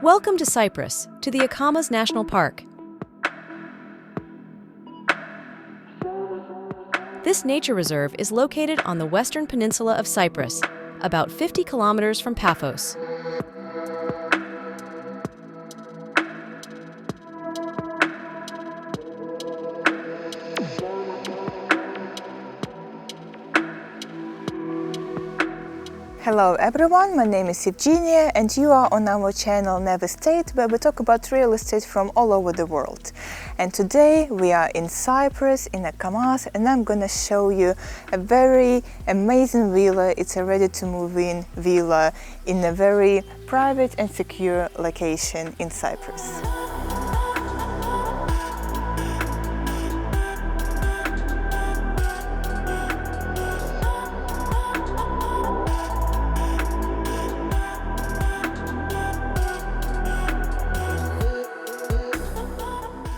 Welcome to Cyprus, to the Akamas National Park. This nature reserve is located on the western peninsula of Cyprus, about 50 kilometers from Paphos. Hello everyone, my name is Evgenia and you are on our channel Nevestate, where we talk about real estate from all over the world. And today we are in Cyprus, in Akamas, and I'm gonna show you a very amazing villa. It's a ready-to-move-in villa in a very private and secure location in Cyprus.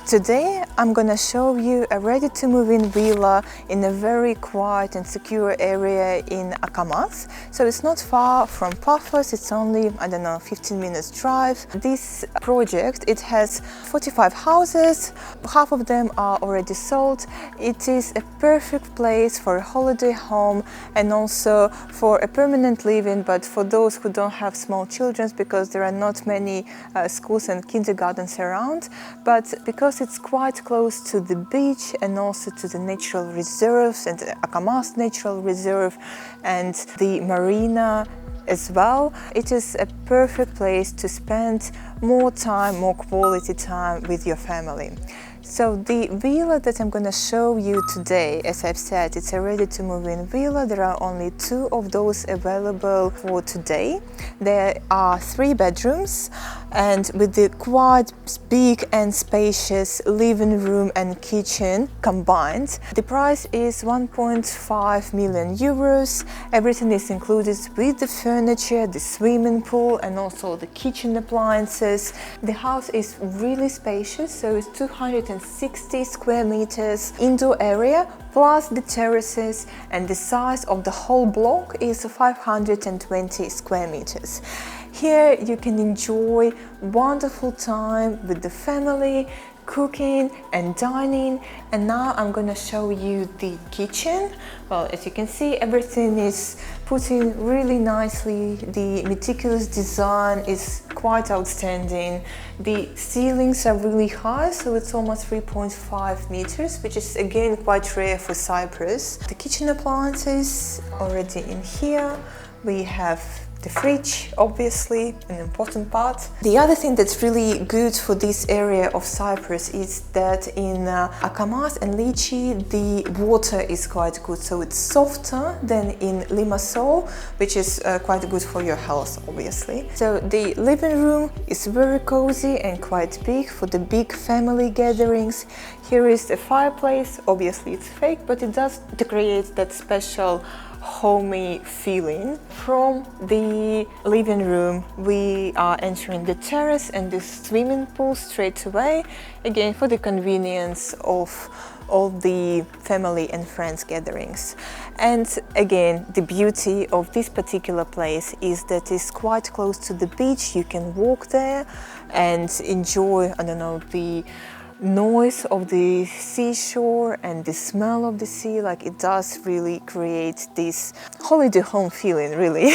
Today I'm gonna show you a ready-to-move-in villa in a very quiet and secure area in Akamas. So it's not far from Propertis, it's only, 15 minutes drive. This project, it has 45 houses, half of them are already sold. It is a perfect place for a holiday home and also for a permanent living, but for those who don't have small children, because there are not many schools and kindergartens around. But because it's quite close to the beach and also to the natural reserves and the Akamas Natural Reserve and the marina as well, it is a perfect place to spend more time, more quality time with your family. So the villa that I'm going to show you today, as I've said, it's a ready-to-move-in villa. There are only 2 of those available for today. There are 3 bedrooms and with the quite big and spacious living room and kitchen combined. The price is 1.5 million euros. Everything is included with the furniture, the swimming pool and also the kitchen appliances. The house is really spacious, so it's 260 square meters indoor area plus the terraces, and the size of the whole block is 520 square meters. Here you can enjoy wonderful time with the family, cooking and dining. And now I'm gonna show you the kitchen. Well, as you can see, everything is put in really nicely. The meticulous design is quite outstanding. The ceilings are really high, so it's almost 3.5 meters, which is again quite rare for Cyprus. The kitchen appliances already in here. We have the fridge, obviously, an important part. The other thing that's really good for this area of Cyprus is that in Akamas and Lychee, the water is quite good. So it's softer than in Limassol, which is quite good for your health, obviously. So the living room is very cozy and quite big for the big family gatherings. Here is the fireplace. Obviously it's fake, but it does create that special homey feeling. From the living room we are entering the terrace and the swimming pool straight away, again for the convenience of all the family and friends gatherings. And again, the beauty of this particular place is that it's quite close to the beach. You can walk there and enjoy, the noise of the seashore and the smell of the sea. Like, it does really create this holiday home feeling, really.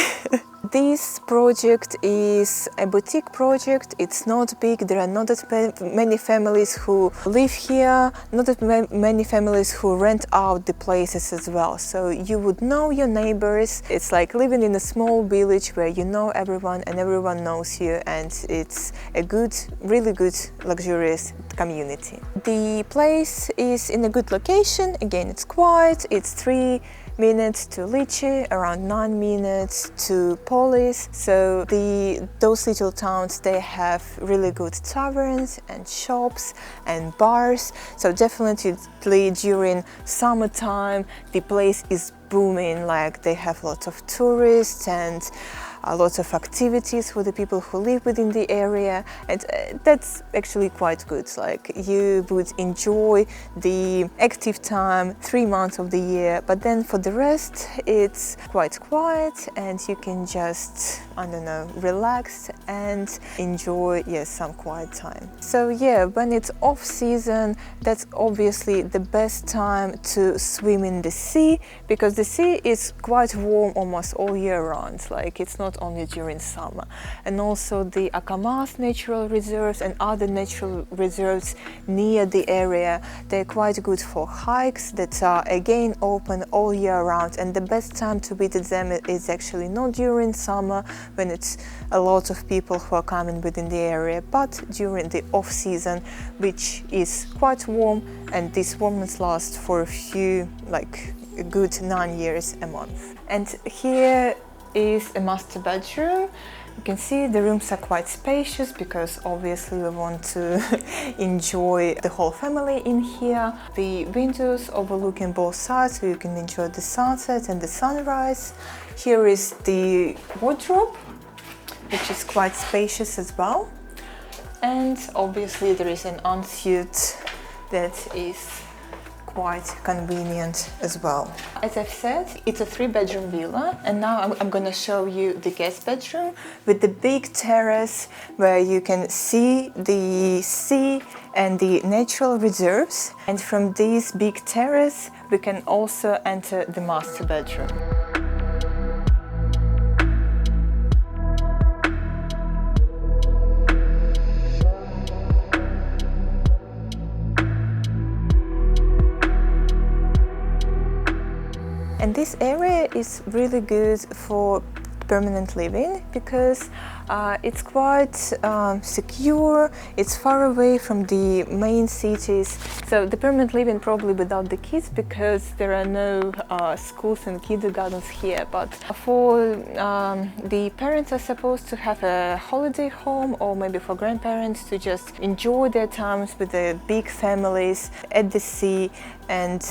This project is a boutique project. It's not big. There are not that many families who live here, not that many families who rent out the places as well. So you would know your neighbors. It's like living in a small village where you know everyone and everyone knows you, and it's a good, really good, luxurious community. The place is in a good location. Again, it's quiet. It's 3 minutes to Lychee, around 9 minutes to Polis. So those little towns, they have really good taverns and shops and bars. So definitely during summertime, the place is booming. Like, they have lots of tourists and a lot of activities for the people who live within the area, and that's actually quite good. Like, you would enjoy the active time 3 months of the year, but then for the rest it's quite quiet and you can just, I don't know, relax and enjoy, yes, some quiet time. So yeah, when it's off season, that's obviously the best time to swim in the sea, because the sea is quite warm almost all year round. Like, it's not only during summer. And also the Akamas natural reserves and other natural reserves near the area, they're quite good for hikes that are again open all year round, and the best time to visit them is actually not during summer when it's a lot of people who are coming within the area, but during the off season, which is quite warm, and this warmness lasts for a few, like a good 9 years a month. And here is a master bedroom. You can see the rooms are quite spacious because obviously we want to enjoy the whole family in here. The windows overlooking both sides, so you can enjoy the sunset and the sunrise. Here is the wardrobe, which is quite spacious as well. And obviously there is an ensuite that is quite convenient as well. As I've said, it's a 3-bedroom villa, and now I'm gonna show you the guest bedroom with the big terrace where you can see the sea and the natural reserves. And from this big terrace, we can also enter the master bedroom. And this area is really good for permanent living because it's quite secure, it's far away from the main cities. So the permanent living probably without the kids, because there are no schools and kindergartens here. But for the parents are supposed to have a holiday home, or maybe for grandparents to just enjoy their times with their big families at the sea. And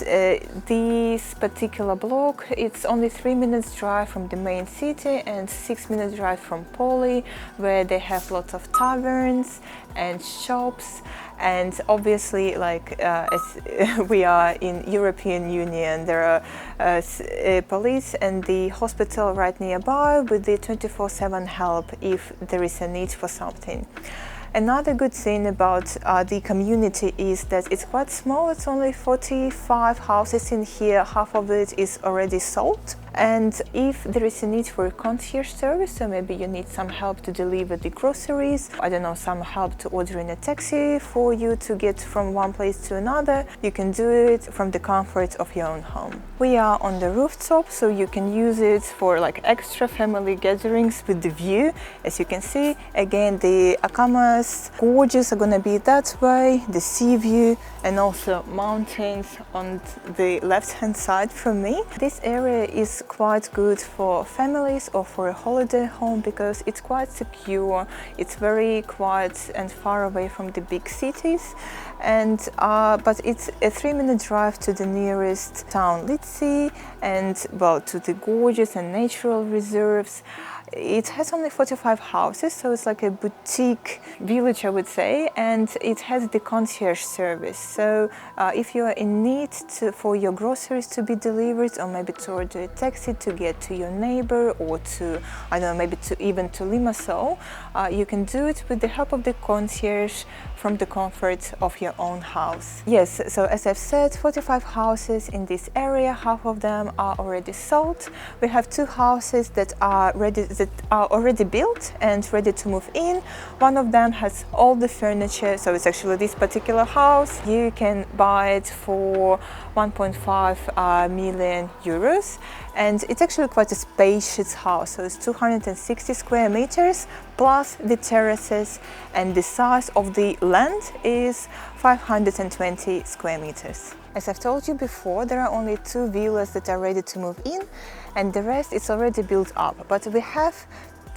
this particular block, it's only 3 minutes drive from the main city and 6 minutes drive from Poli, where they have lots of taverns and shops. And obviously, like as we are in European Union, there are police and the hospital right nearby with the 24/7 help if there is a need for something. Another good thing about the community is that it's quite small. It's only 45 houses in here. Half of it is already sold. And if there is a need for a concierge service, so maybe you need some help to deliver the groceries, I don't know, some help to ordering a taxi for you to get from one place to another, you can do it from the comfort of your own home. We are on the rooftop, so you can use it for like extra family gatherings with the view. As you can see, again, the Akamas gorges are gonna be that way, the Seaview, and also mountains on the left-hand side from me. This area is quite good for families or for a holiday home because it's quite secure, it's very quiet and far away from the big cities. And but it's a 3-minute drive to the nearest town, Litsi, and well, to the gorges and natural reserves. It has only 45 houses, so it's like a boutique village, I would say, and it has the concierge service. So if you are in need for your groceries to be delivered, or maybe to order a taxi to get to your neighbor, or to, I don't know, maybe even to Limassol, you can do it with the help of the concierge from the comfort of your own house. Yes, so as I've said, 45 houses in this area, half of them are already sold. We have 2 houses that are already built and ready to move in. One of them has all the furniture, so it's actually this particular house. You can buy it for 1.5 million euros, and it's actually quite a spacious house. So it's 260 square meters plus the terraces, and the size of the land is 520 square meters. As I've told you before, there are only 2 villas that are ready to move in, and the rest is already built up. But we have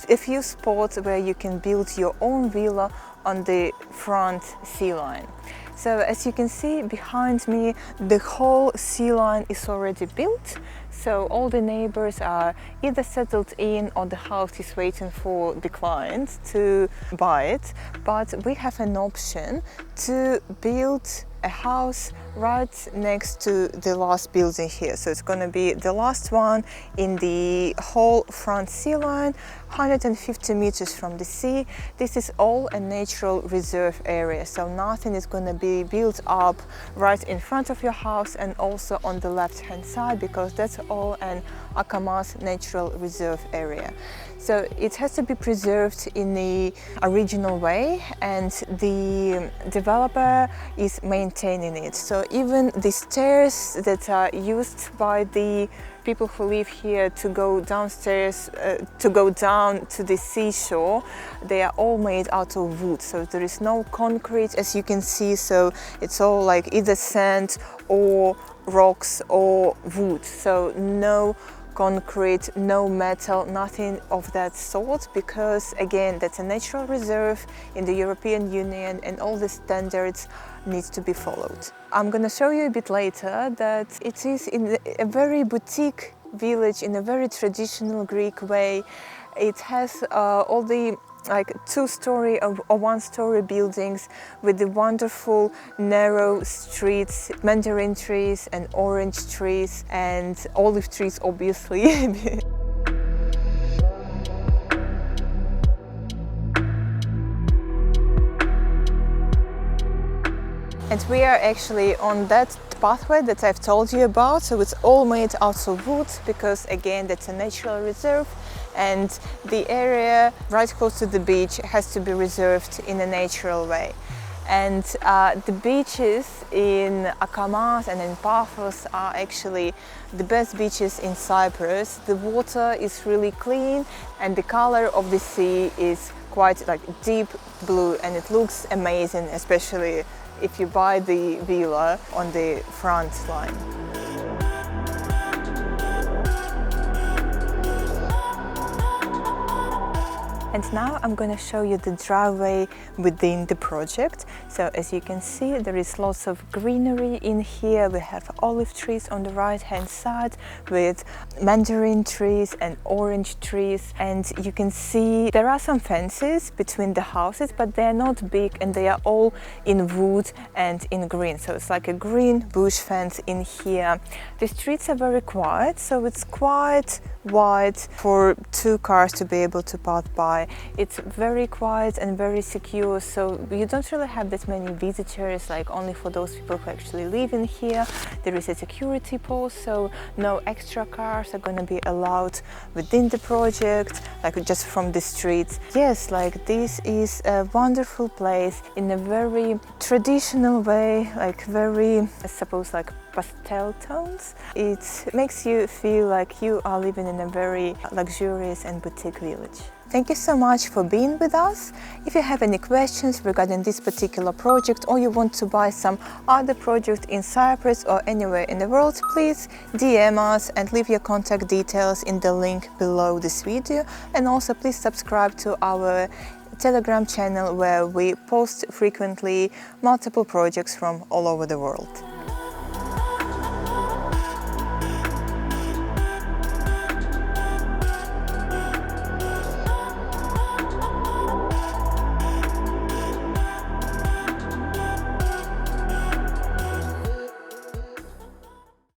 a few spots where you can build your own villa on the front sea line. So as you can see behind me, the whole sea line is already built. So all the neighbors are either settled in or the house is waiting for the client to buy it. But we have an option to build a house right next to the last building here. So it's going to be the last one in the whole front sea line, 150 meters from the sea. This is all a natural reserve area, so nothing is going to be built up right in front of your house and also on the left hand side, because that's all an Akamas natural reserve area. So it has to be preserved in the original way, and the developer is maintaining it. So even the stairs that are used by the people who live here to go downstairs, to go down to the seashore, they are all made out of wood. So there is no concrete, as you can see. So it's all like either sand or rocks or wood. So no concrete, no metal, nothing of that sort, because again, that's a natural reserve in the European Union and all the standards needs to be followed. I'm going to show you a bit later that it is in a very boutique village in a very traditional Greek way. It has all the like two-story or one-story buildings with the wonderful narrow streets, mandarin trees and orange trees and olive trees, obviously. And we are actually on that pathway that I've told you about, so it's all made out of wood because again that's a natural reserve, and the area right close to the beach has to be reserved in a natural way. And the beaches in Akamas and in Paphos are actually the best beaches in Cyprus. The water is really clean and the color of the sea is quite like deep blue, and it looks amazing, especially if you buy the villa on the front line. And now I'm going to show you the driveway within the project. So as you can see, there is lots of greenery in here. We have olive trees on the right hand side with mandarin trees and orange trees. And you can see there are some fences between the houses, but they're not big and they are all in wood and in green. So it's like a green bush fence in here. The streets are very quiet, so it's quite wide for two cars to be able to pass by. It's very quiet and very secure, so you don't really have that many visitors, like only for those people who actually live in here. There is a security post, so no extra cars are going to be allowed within the project, like just from the streets. Yes, like this is a wonderful place in a very traditional way, like very, I suppose, like pastel tones. It makes you feel like you are living in a very luxurious and boutique village. Thank you so much for being with us. If you have any questions regarding this particular project, or you want to buy some other project in Cyprus or anywhere in the world, please DM us and leave your contact details in the link below this video. And also please subscribe to our Telegram channel, where we post frequently multiple projects from all over the world.